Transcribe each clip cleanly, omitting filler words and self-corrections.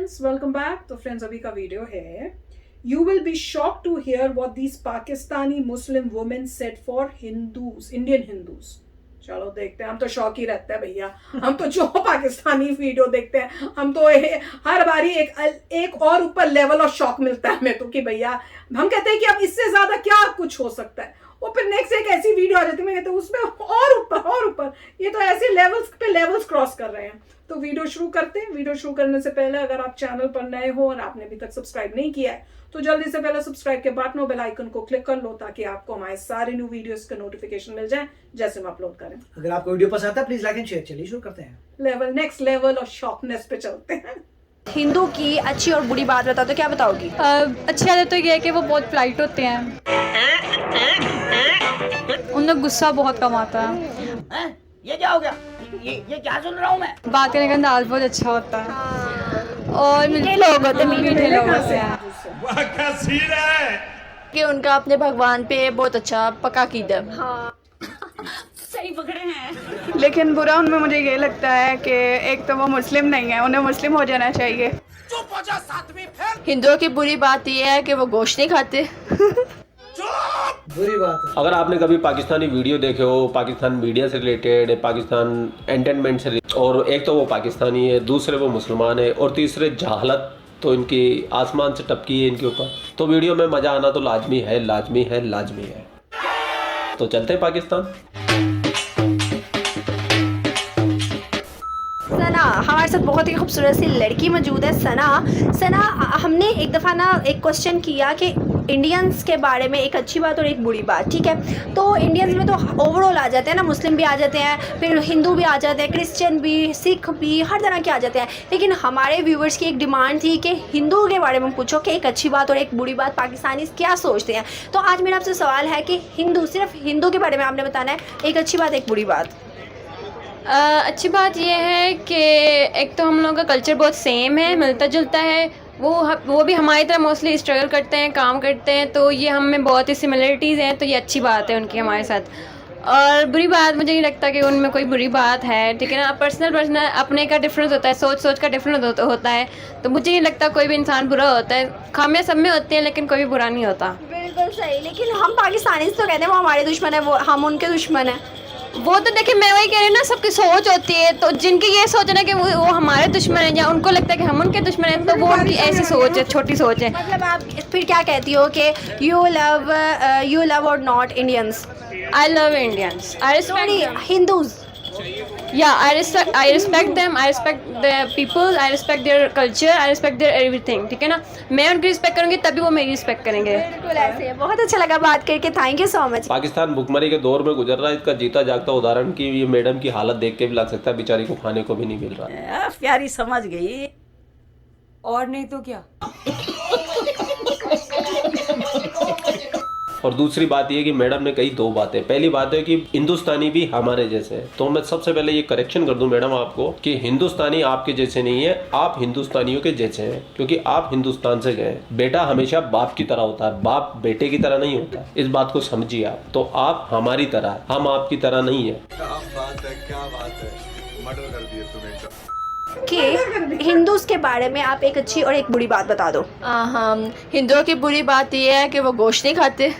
Friends, welcome back. तो friends, अभी का वीडियो है you will be shocked to hear what these Pakistani Muslim women said for Hindus, Indian Hindus. चलो देखते हैं। हम तो शौक ही रहते हैं भैया, हम तो जो पाकिस्तानी वीडियो देखते हैं हम तो हर बारी एक और ऊपर लेवल ऑफ शौक मिलता है हमें तो कि भैया हम कहते हैं कि अब इससे ज्यादा क्या कुछ हो सकता है। वो फिर नेक्स्ट एक ऐसी वीडियो आ जाती है, मैं कहते हैं उसमें और ऊपर ये तो ऐसे लेवल्स पे लेवल्स क्रॉस कर रहे हैं। तो वीडियो शुरू करते हैं। वीडियो शुरू करने से पहले अगर आप चैनल पर नए हो और आपने अभी तक सब्सक्राइब नहीं किया है तो जल्दी से पहले सब्सक्राइब के बटन और बेल आइकन को क्लिक कर लो ताकि आपको हमारे सारे न्यू वीडियोस का नोटिफिकेशन मिल जाए जैसे हम अपलोड करें। अगर आपको वीडियो पसंद आता है प्लीज लाइक एंड शेयर। चलिए शुरू करते हैं। नेक्स्ट लेवल और शॉकनेस पे चलते हैं। हिंदू की अच्छी और बुरी बात बताओ तो क्या बताओगी? अच्छी आदत तो ये है कि वो बहुत पोलाइट होते हैं। उन लोग गुस्सा बहुत कम आता है। ये क्या हो गया? ये क्या सुन रहा हूँ मैं? बात करने का अंदाज बहुत अच्छा होता है और मीठे लोग होते हैं, मीठे लोग होते हैं। कि उनका अपने भगवान पे बहुत अच्छा पक्का कीदा है। हाँ। सही पकड़े हैं। लेकिन बुरा उनमें मुझे ये लगता है कि एक तो वो मुस्लिम नहीं है, उन्हें मुस्लिम हो जाना चाहिए। हिंदुओं की बुरी बात यह है कि वो गोश्त नहीं खाते। बुरी बात है। अगर आपने कभी पाकिस्तानी वीडियो देखे हो, पाकिस्तान मीडिया से रिलेटेड, पाकिस्तान एंटरटेनमेंट से और एक तो वो पाकिस्तानी है, दूसरे वो मुसलमान है और तीसरे जहालत तो इनकी आसमान से टपकी है इनके ऊपर, तो वीडियो में मज़ा आना तो लाजमी है, लाजमी है, लाजमी है। तो चलते हैं पाकिस्तान। सना हमारे साथ बहुत ही खूबसूरत सी लड़की मौजूद है। सना हमने एक दफ़ा ना एक क्वेश्चन किया कि इंडियंस के बारे में एक अच्छी बात और एक बुरी बात, ठीक है? तो इंडियंस में तो ओवरऑल आ जाते हैं ना, मुस्लिम भी आ जाते हैं, फिर हिंदू भी आ जाते हैं, क्रिश्चियन भी, सिख भी, हर तरह के आ जाते हैं। लेकिन हमारे व्यूवर्स की एक डिमांड थी कि हिंदू के बारे में पूछो कि एक अच्छी बात और एक बुरी बात पाकिस्तानी क्या सोचते हैं। तो आज मेरा आपसे सवाल है कि सिर्फ हिंदू के बारे में आपने बताना है, एक अच्छी बात एक बुरी बात। अच्छी बात यह है कि एक तो हम लोगों का कल्चर बहुत सेम है, मिलता जुलता है। वो भी हमारी तरह मोस्टली स्ट्रगल करते हैं, काम करते हैं, तो ये हम में बहुत ही सिमिलरिटीज़ हैं, तो ये अच्छी बात है उनकी हमारे साथ। और बुरी बात मुझे नहीं लगता कि उनमें कोई बुरी बात है, ठीक है ना? पर्सनल अपने का डिफरेंस होता है, सोच का डिफरेंस होता है, तो मुझे नहीं लगता कोई भी इंसान बुरा होता है। खामियां सब में होती हैं लेकिन कोई भी बुरा नहीं होता। बिल्कुल सही। लेकिन हम पाकिस्तानी तो कहते हैं वो हमारे दुश्मन है, वो हम उनके दुश्मन हैं। वो तो देखिए, मैं वही कह रही हूँ ना, सबकी सोच होती है। तो जिनकी ये सोच है ना कि वो हमारे दुश्मन है या उनको लगता है कि हम उनके दुश्मन हैं, तो वो उनकी ऐसी सोच है, छोटी सोच है। मतलब आप फिर क्या कहती हो कि यू लव और not Indians? I love Indians, I respect Hindus. I respect them, I respect their people, I respect their culture, I respect their everything, ठीक है ना? मैं उनकी रिस्पेक्ट करूँगी तभी वो मेरी रिस्पेक्ट करेंगे। बिल्कुल ऐसे है। बहुत अच्छा लगा बात करके, thank you so much. Pakistan भुखमरी के दौर में गुजर रहा है, इसका जीता जागता उदाहरण की ये मैडम की हालत देख के भी लग सकता है बेचारी को खाने को भी नहीं मिल रहा। प्यारी समझ गई और नहीं तो क्या। और दूसरी बात ये कि मैडम ने कही दो बातें। पहली बात है कि हिंदुस्तानी भी हमारे जैसे हैं, तो मैं सबसे पहले ये करेक्शन कर दूं मैडम आपको कि हिंदुस्तानी आपके जैसे नहीं है, आप हिंदुस्तानियों के जैसे हैं, क्योंकि आप हिंदुस्तान से गए। बेटा हमेशा बाप की तरह होता है, बाप बेटे की तरह नहीं होता, इस बात को समझिए आप। तो आप हमारी तरह, हम आपकी तरह नहीं है। क्या बात है, मर्डर कर दिए तुमने। कि हिंदूज के बारे में आप एक अच्छी और एक बुरी बात बता दो। हाँ, हिंदुओं की बुरी बात यह है कि वो गोश्त नहीं खाते।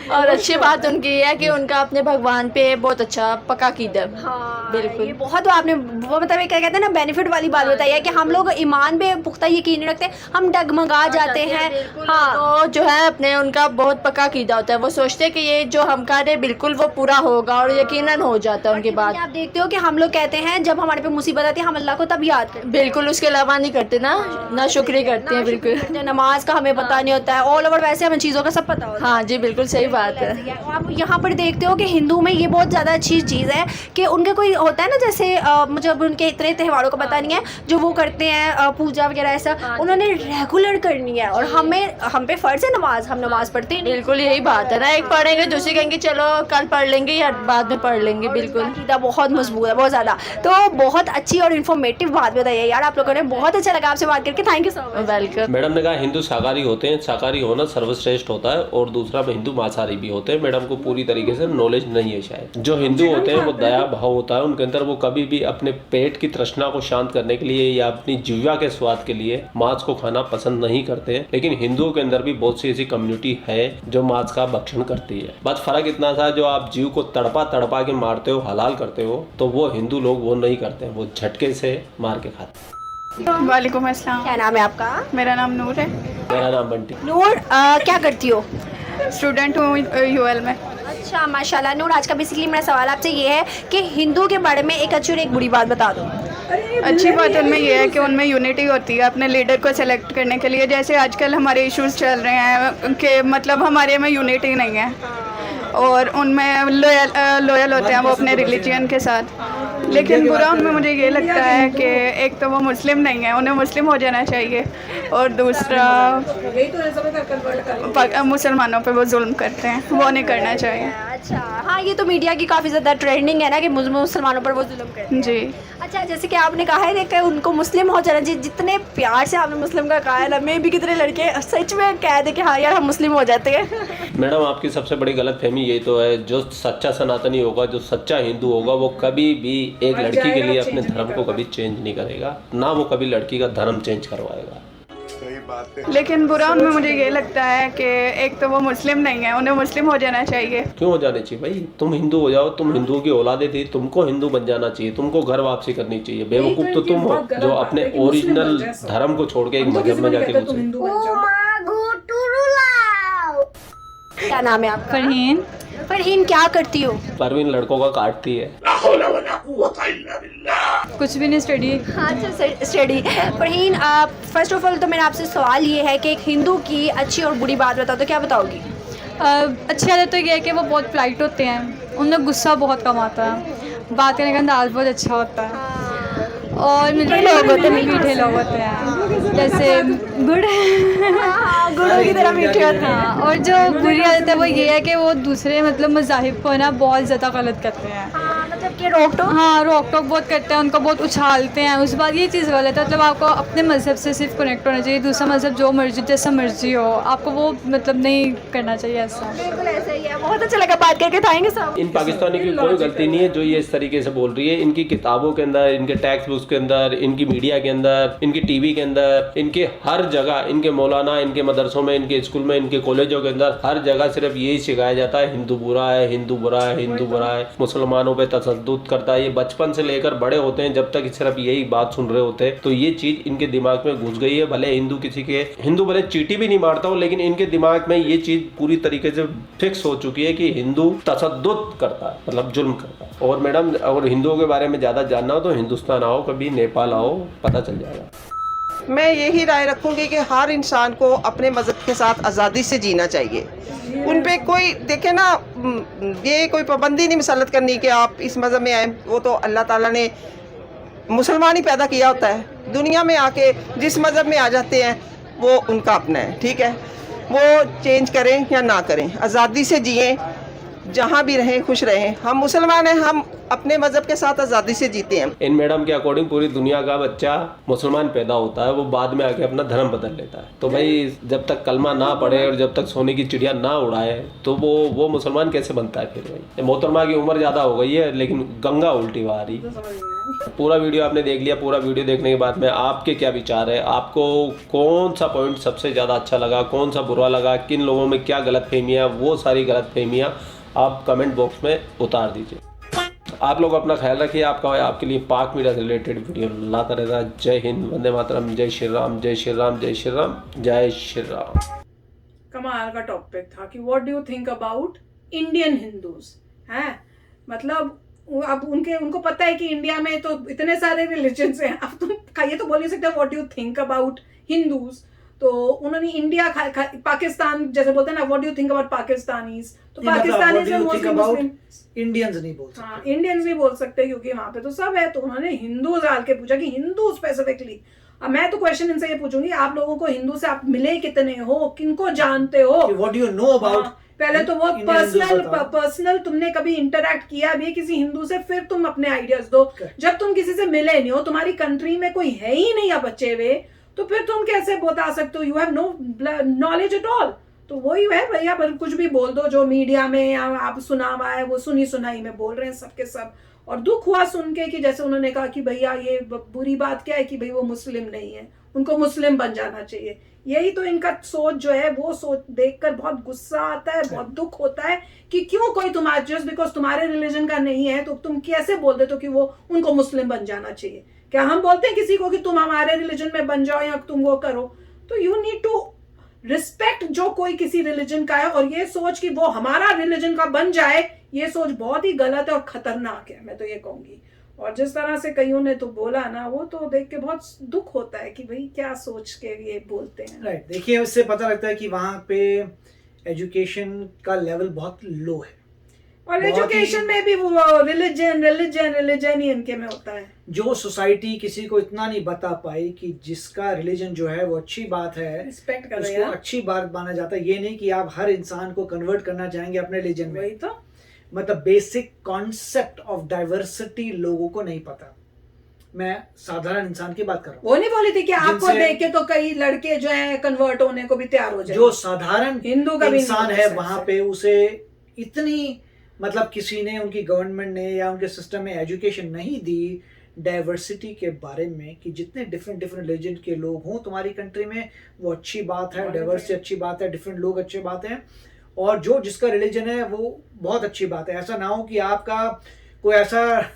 और अच्छी बात उनकी ये है कि उनका अपने भगवान पे बहुत अच्छा पक्का कीदा है। हाँ, बिल्कुल। ये बहुत आपने वो मतलब क्या कहते हैं ना, बेनिफिट वाली बात बताई है कि हम लोग ईमान पे पुख्ता यकीन नहीं रखते, हम डगमगा जाते हैं। हाँ, तो जो है अपने उनका बहुत पक्का कीदा होता है। वो सोचते हैं कि ये जो हम कर रहे बिल्कुल वो पूरा होगा और यकीनन हो जाता है उनके बाद। आप देखते हो कि हम लोग कहते हैं जब हमारे पे मुसीबत आती है हम अल्लाह को तब याद करते हैं। बिल्कुल, उसके अलावा नहीं करते ना शुक्र करते हैं। बिल्कुल, नमाज का हमें पता नहीं होता है, ऑल ओवर वैसे हमें चीज़ों का सब पता होता है। हाँ जी, बिल्कुल सही बात है। आप यहाँ पर देखते हो कि हिंदू में ये बहुत ज़्यादा अच्छी चीज़ है कि उनके कोई होता है ना, जैसे मुझे अब उनके इतने त्योहारों का पता नहीं है जो वो करते हैं, पूजा वगैरह ऐसा उन्होंने रेगुलर करनी है। और हम पे फ़र्ज़ है नमाज, हम नमाज पढ़ते हैं। बिल्कुल यही बात है ना, एक पढ़ेंगे दूसरी कहेंगे चलो कल पढ़ लेंगे या बाद में पढ़ लेंगे। बिल्कुल, अकीदा बहुत मजबूत है, बहुत ज़्यादा। तो बहुत अच्छी और इन्फॉर्मेटिव बात बताइए यार आप लोगों ने, बहुत अच्छा लगा आपसे बात करके, thank you so much. Welcome. Madam ने कहा हिंदू शाकाहारी होते हैं, शाकाहारी होना सर्वश्रेष्ठ होता है, और दूसरा हिंदू मांसाहारी मांसाहारी भी होते हैं, मैडम को पूरी तरीके से नॉलेज नहीं है शायद। जो हिंदू होते हैं वो दया भाव होता है उनके अंदर, वो कभी भी अपने पेट की तृष्णा को शांत करने के लिए या अपनी जीवा के स्वाद के लिए मांस को खाना पसंद नहीं करते हैं। लेकिन हिंदुओं के अंदर भी बहुत सी ऐसी कम्युनिटी है जो मांस का भक्षण करती है। बस फर्क इतना सा, जो आप जीव को तड़पा तड़पा के मारते हो, हलाल करते हो, तो वो हिंदू लोग वो नहीं करते हैं, वो झटके से मार के खाते हैं। वालेकुम अस्सलाम। क्या नाम है आपका? मेरा नाम नूर है। मेरा नाम बंटी। नूर, क्या करती हो? स्टूडेंट हूँ यूएल में। अच्छा माशाल्लाह। नूर, आज का बेसिकली मेरा सवाल आपसे ये है कि हिंदू के बारे में एक अच्छी और एक बुरी बात बता दो। अच्छी बात उनमें ये है कि उनमें यूनिटी होती है अपने लीडर को सेलेक्ट करने के लिए। जैसे आजकल हमारे इश्यूज चल रहे हैं कि मतलब हमारे में यूनिटी नहीं है और उनमें लॉयल होते हैं वो अपने रिलीजन के साथ। लेकिन बुरा उनमें मुझे ये लगता है कि एक तो वो मुस्लिम नहीं है, उन्हें मुस्लिम हो जाना चाहिए, और दूसरा मुसलमानों पे वो जुल्म करते हैं, वो नहीं करना चाहिए। अच्छा हाँ, ये तो मीडिया की काफ़ी ज़्यादा ट्रेंडिंग है ना कि मुसलमानों पर वो जुल्म करते हैं। जी। अच्छा, जैसे कि आपने कहा है कि उनको मुस्लिम हो जाना चाहिए, जितने प्यार से आपने मुस्लिम का कहा है ना, मैं भी कितने लड़के सच में कह दे कि हाँ यार हम मुस्लिम हो जाते हैं। मैडम आपकी सबसे बड़ी गलतफहमी ये तो है, जो सच्चा सनातनी होगा, जो सच्चा हिंदू होगा, वो कभी भी एक लड़की के लिए अपने धर्म को कभी चेंज नहीं करेगा, ना वो कभी लड़की का धर्म चेंज करवाएगा। सही बात है। लेकिन बुरा उनमें मुझे ये लगता है कि एक तो वो मुस्लिम नहीं है, उन्हें मुस्लिम हो जाना चाहिए। क्यों हो जाने चाहिए भाई? तुम हिंदू हो जाओ, तुम हिंदुओं की औलादे थी, तुमको हिंदू बन जाना चाहिए, तुमको घर वापसी करनी चाहिए। बेवकूफ तो तुम हो जो अपने ओरिजिनल धर्म को छोड़ के एक मजहब में जाके घुसे। क्या नाम है आपका? फरहीन। फरहीन, क्या करती हो? परवीन लड़कों का काटती है। कुछ भी नहीं, स्टडी। हाँ अच्छा, study. Farheen, first of all तो मेरा आपसे सवाल ये है कि एक हिंदू की अच्छी और बुरी बात बताओ तो क्या बताओगी? अच्छी आदत तो ये है कि वो बहुत पोलाइट होते हैं, उनमें गुस्सा बहुत कम आता है, बात करने का अंदाज बहुत अच्छा होता है, और मीठे लोग होते हैं, जैसे गुड़ गुड़ों की तरह मीठे होते हैं। हाँ, और जो बुरी आदत है वो ये है कि वो दूसरे मतलब मज़ाहिब को ना बहुत ज़्यादा गलत करते हैं। हाँ, मतलब कि रोक टोक। हाँ, रोक टोक बहुत करते हैं, उनको बहुत उछालते हैं। उस बात ये चीज़ गलत है, मतलब आपको अपने मज़हब से सिर्फ कनेक्ट होना चाहिए, दूसरा मज़हब जो मर्जी जैसा मर्जी हो, आपको वो मतलब नहीं करना चाहिए ऐसा। बिल्कुल ऐसा ही है। बहुत अच्छा लगा बात करके, थैंक यू सर। इन पाकिस्तानी की कोई गलती नहीं है जो ये इस तरीके से बोल रही है। इनकी किताबों के अंदर, इनके टेक्स्ट बुक्स के अंदर, इनकी मीडिया के अंदर, इनकी टीवी के अंदर, इनके हर जगह, इनके मौलाना, इनके मदरसों में, इनके स्कूल में, इनके कॉलेजों के अंदर हर जगह सिर्फ यही सिखाया जाता है हिंदू बुरा है, हिंदू बुरा है, हिंदू बुरा है, मुसलमानों पे तशद्दुद करता है। ये बचपन से लेकर बड़े होते हैं, जब तक सिर्फ यही बात सुन रहे होते हैं, तो ये चीज इनके दिमाग में घुस गई है। भले हिंदू भले चींटी भी नहीं मारता हो, लेकिन इनके दिमाग में ये चीज पूरी तरीके से फिक्स हो चुकी है कि हिंदू तशद्दुद करता है, मतलब जुल्म करता है। और मैडम, अगर हिंदुओं के बारे में ज्यादा जानना हो तो हिंदुस्तान आओ, कभी नेपाल आओ, पता चल जाएगा। मैं यही राय रखूंगी कि हर इंसान को अपने मज़हब के साथ आज़ादी से जीना चाहिए। उन पे कोई देखे ना, ये कोई पाबंदी नहीं मुसल्लत करनी कि आप इस मज़हब में आए। वो तो अल्लाह ताला ने मुसलमान ही पैदा किया होता है, दुनिया में आके जिस मज़हब में आ जाते हैं वो उनका अपना है, ठीक है। वो चेंज करें या ना करें, आज़ादी से जिए, जहाँ भी रहें खुश रहें। हम मुसलमान हैं, हम अपने मजहब के साथ आज़ादी से जीते हैं। इन मैडम के अकॉर्डिंग पूरी दुनिया का बच्चा मुसलमान पैदा होता है, वो बाद में आके अपना धर्म बदल लेता है। तो भाई जब तक कलमा ना पढ़े और जब तक सोने की चिड़िया ना उड़ाए तो वो मुसलमान कैसे बनता है फिर? भाई मोहतरमा की उम्र ज़्यादा हो गई है लेकिन गंगा उल्टी बहा रही। पूरा वीडियो आपने देख लिया। पूरा वीडियो देखने के बाद में आपके क्या विचार है? आपको कौन सा पॉइंट सबसे ज़्यादा अच्छा लगा, कौन सा बुरा लगा, किन लोगों में क्या गलतफहमियाँ, वो सारी गलतफहमियाँ आप कमेंट बॉक्स में उतार दीजिए। आप लोग अपना ख्याल रखिए। आपके लिए पाक मीडिया से रिलेटेड वीडियो लाता रहेगा। जय हिंद, वंदे मातरम, जय श्री राम, जय श्री राम, जय श्री राम, जय श्री राम। कमाल का टॉपिक था कि what do you think about Indian Hindus हैं। मतलब अब उनको पता है कि इंडिया में तो इतने सारे रिलीजन्स हैं, अब तुम ये तो बोल नहीं सकते what do you think about Hindus. तो उन्होंने इंडिया पाकिस्तान जैसे बोलते हैं ना, what do you think about Pakistanis, तो पाकिस्तानीज में मोस्टली मुस्लिम, इंडियंस नहीं बोल सकते। हाँ, इंडियंस नहीं बोल सकते क्योंकि वहां पे तो सब है। तो उन्होंने हिंदूज डाल के पूछा कि हिंदू स्पेसिफिकली। अब मैं तो क्वेश्चन इनसे ये पूछूंगी, आप लोगों को हिंदू से आप मिले कितने हो, किनको जानते हो, what do you know about. पहले तो वो पर्सनल तुमने कभी इंटरेक्ट किया भी किसी हिंदू से, फिर तुम अपने आइडियाज दो। जब तुम किसी से मिले नहीं हो, तुम्हारी कंट्री में कोई है ही नहीं या बचे हुए, तो फिर तुम कैसे बता सकते हो? You have no knowledge at all. तो वही है भैया, पर कुछ भी बोल दो जो मीडिया में या आप सुना हुआ है वो सुनी सुनाई में बोल रहे हैं सबके सब। और दुख हुआ सुन के कि जैसे उन्होंने कहा कि भैया ये बुरी बात क्या है कि भाई वो मुस्लिम नहीं है, उनको मुस्लिम बन जाना चाहिए। यही तो इनका सोच जो है, वो सोच देखकर बहुत गुस्सा आता है, बहुत दुख होता है कि क्यों कोई तुम्हारे जस्ट बिकॉज तुम्हारे रिलीजन का नहीं है तो तुम कैसे बोल देते हो कि वो उनको मुस्लिम बन जाना चाहिए। क्या हम बोलते हैं किसी को कि तुम हमारे रिलीजन में बन जाओ या तुम वो करो? तो यू नीड टू रिस्पेक्ट जो कोई किसी रिलीजन का है, और ये सोच कि वो हमारा रिलीजन का बन जाए, ये सोच बहुत ही गलत है और खतरनाक है, मैं तो ये कहूंगी। और जिस तरह से कईयों ने तो बोला ना, वो तो देख के बहुत दुख होता है कि भाई क्या सोच के ये बोलते हैं। राइट, देखिए इससे पता लगता है कि वहाँ पे एजुकेशन का लेवल बहुत लो है, और एजुकेशन में भी वो रिलीजन ही इनके में होता है। जो सोसाइटी किसी को इतना नहीं बता पाई कि जिसका रिलीजन जो है वो अच्छी बात है, रिस्पेक्ट कर उसको अच्छी बात माना जाता है। ये नहीं कि आप हर इंसान को कन्वर्ट करना चाहेंगे अपने रिलीजन में। वही तो मतलब बेसिक कॉन्सेप्ट ऑफ डाइवर्सिटी लोगों को नहीं पता। मैं साधारण इंसान की बात कर रहा हूँ। वो नहीं बोली थी कि आपको जिनसे- देख के तो कई लड़के जो है कन्वर्ट होने को भी तैयार हो जाए। जो साधारण हिंदू का भी इंसान नहीं है हो वहां सकता। पे उसे इतनी मतलब किसी ने, उनकी गवर्नमेंट ने या उनके सिस्टम में एजुकेशन नहीं दी डाइवर्सिटी के बारे में कि जितने डिफरेंट रिलीजन के लोग हों तुम्हारी कंट्री में, वो अच्छी बात है। डाइवर्सिटी अच्छी बात है, डिफरेंट लोग अच्छी बात है, और जो जिसका रिलीजन है वो बहुत अच्छी बात है। ऐसा ना हो कि आपका कोई ऐसा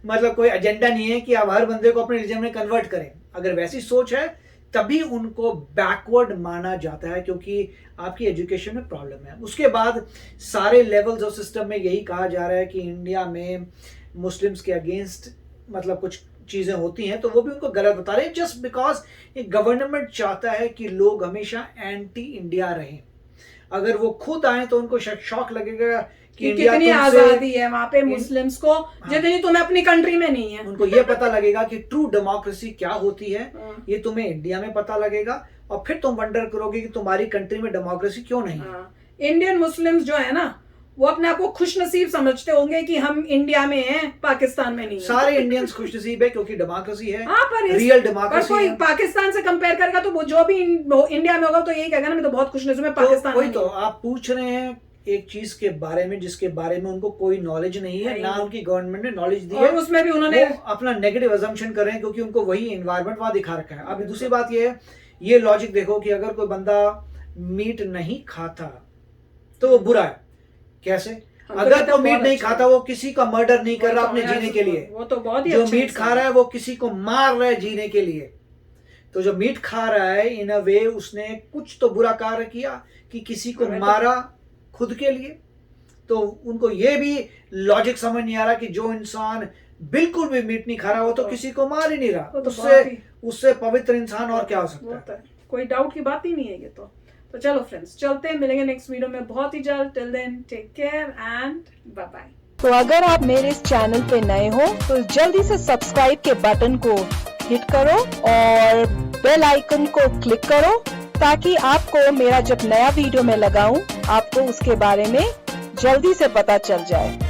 मतलब कोई एजेंडा नहीं है कि आप हर बंदे को अपने रिलीजन में कन्वर्ट करें। अगर वैसी सोच है तभी उनको बैकवर्ड माना जाता है, क्योंकि आपकी एजुकेशन में प्रॉब्लम है। उसके बाद सारे लेवल्स ऑफ सिस्टम में यही कहा जा रहा है कि इंडिया में मुस्लिम्स के अगेंस्ट मतलब कुछ चीज़ें होती हैं, तो वो भी उनको गलत बता रहे हैं, जस्ट बिकॉज ये गवर्नमेंट चाहता है कि लोग हमेशा एंटी इंडिया रहें। अगर वो खुद आए तो उनको शौक लगेगा कि इंडिया कितनी तुमसे- आजादी है वहाँ पे मुस्लिम्स को, जितनी तुम्हें अपनी कंट्री में नहीं है। उनको ये पता लगेगा कि ट्रू डेमोक्रेसी क्या होती है, हाँ। ये तुम्हें इंडिया में पता लगेगा, और फिर तुम वंडर करोगे कि तुम्हारी कंट्री में डेमोक्रेसी क्यों नहीं है। हाँ। इंडियन मुस्लिम्स जो है ना, वो अपने आप को खुश नसीब समझते होंगे कि हम इंडिया में हैं, पाकिस्तान में नहीं है। सारे इंडियंस खुशनसीब है क्योंकि डेमोक्रेसी है। हाँ, पर रियल पर डेमोक्रेसी कोई है। पाकिस्तान से कंपेयर करेगा तो वो जो भी इंडिया में होगा तो यही कहेगा ना मैं तो बहुत खुश नसीब हूं, पाकिस्तान वही में तो नहीं हूं। आप पूछ रहे हैं एक चीज के बारे में जिसके बारे में उनको कोई नॉलेज नहीं है, ना उनकी गवर्नमेंट ने नॉलेज दी है, और उसमें भी उन्होंने वो अपना नेगेटिव अजम्पशन कर रहे हैं क्योंकि उनको वही एनवायरनमेंट वहां दिखा रखा है। अब दूसरी बात ये है, ये लॉजिक देखो कि अगर कोई बंदा मीट नहीं खाता तो वो बुरा है। कैसे? अगर वो मीट नहीं खाता, वो किसी का मर्डर नहीं कर रहा अपने जीने के लिए। वो तो बहुत ही जो अच्छे मीट खा रहा है वो किसी को मार रहा है जीने के लिए। तो जो मीट खा रहा है इन अ वे उसने कुछ तो बुरा कार्य किया कि किसी को मारा खुद के लिए। तो उनको ये भी लॉजिक समझ नहीं आ रहा कि जो इंसान बिल्कुल भी मीट नहीं खा रहा वो तो किसी को मार ही नहीं रहा, वो तो उससे पवित्र इंसान और क्या हो सकता है। कोई डाउट की बात ही नहीं है ये तो चलो फ्रेंड्स, चलते हैं, मिलेंगे नेक्स्ट वीडियो में बहुत ही जल्द। Till then take care and bye bye. तो अगर आप मेरे इस चैनल पे नए हो तो जल्दी से सब्सक्राइब के बटन को हिट करो और बेल आइकन को क्लिक करो ताकि आपको मेरा जब नया वीडियो मैं लगाऊं आपको उसके बारे में जल्दी से पता चल जाए।